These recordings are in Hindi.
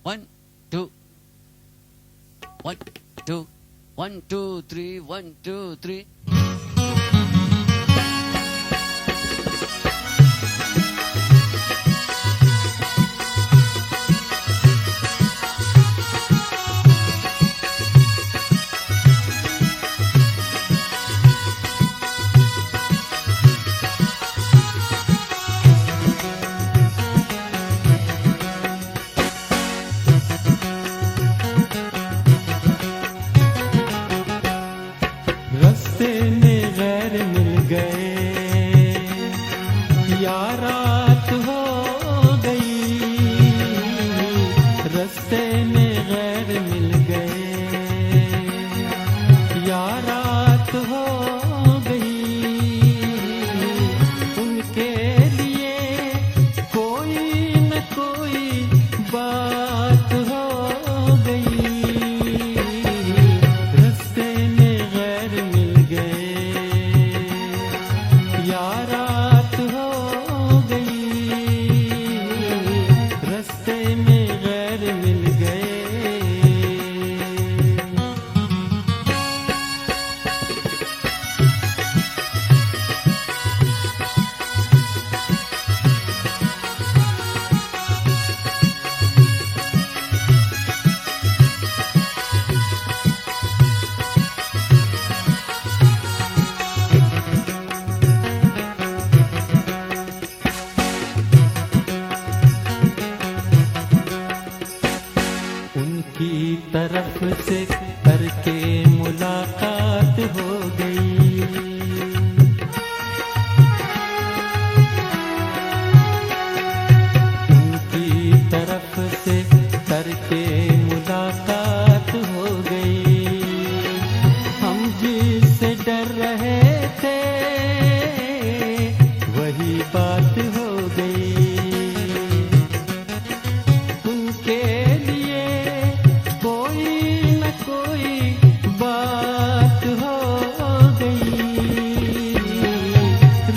1 2 1 2 1 2 3 1 2 3. रस्ते में गैर मिल गए या रात हो गई, रस्ते में गैर मिल गए या रात हो गई, उनके लिए कोई न कोई बात हो गई, रस्ते में गैर मिल गए या रात हो गई, रस्ते में गैर मिल गए. उनकी तरफ से करके मुलाकात हो गई, उनकी तरफ से करके मुलाकात हो गई, हम जिससे डर रहे थे वही बात हो गई, उनके लिए कोई न कोई बात हो गई,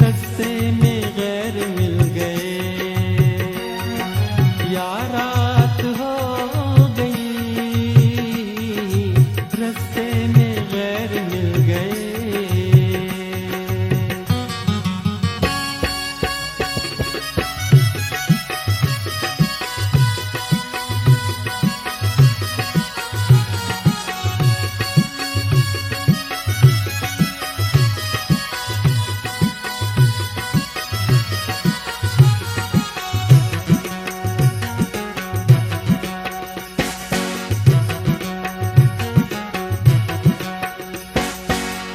रस्ते में गैर मिल गए या रात हो गई, रस्ते में गैर मिल गए.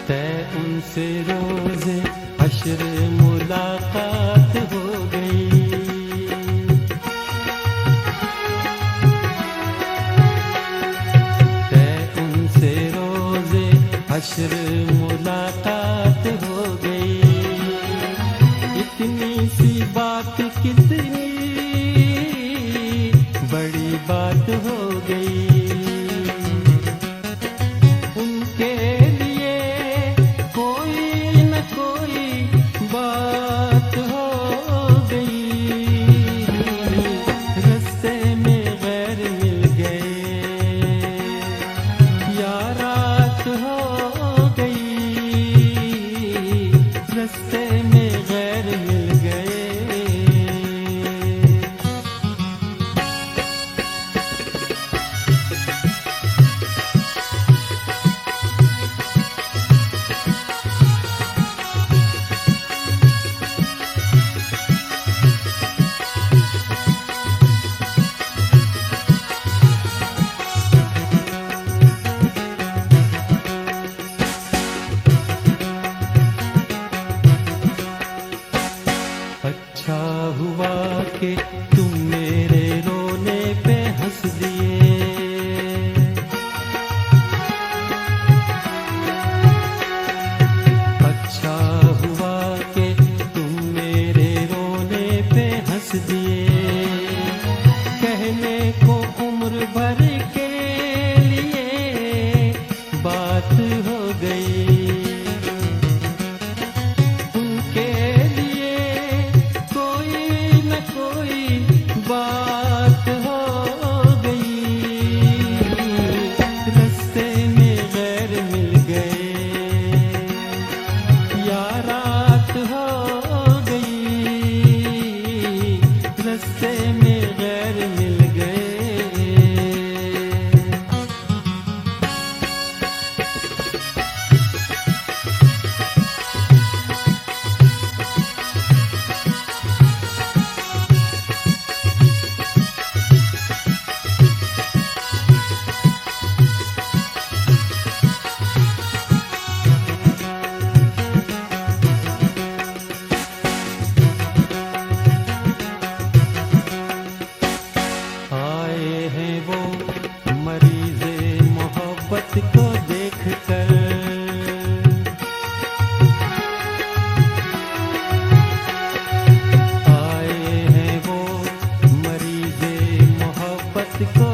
तय उनसे रोज़े हश्र मुलाकात हो गई, तय उनसे रोज़े हश्र मुलाकात हो गई, इतनी सी बात कितनी बड़ी बात हो गई, उनके लिए कोई न कोई बात हो गई, रस्ते में गैर मिल गए या रात हो गई, रस्ते में गैर मिल गए. में गैर मिल गए। आए हैं वो मरीज़े मोहब्बत को देखकर, आए हैं वो मरीज़े मोहब्बत को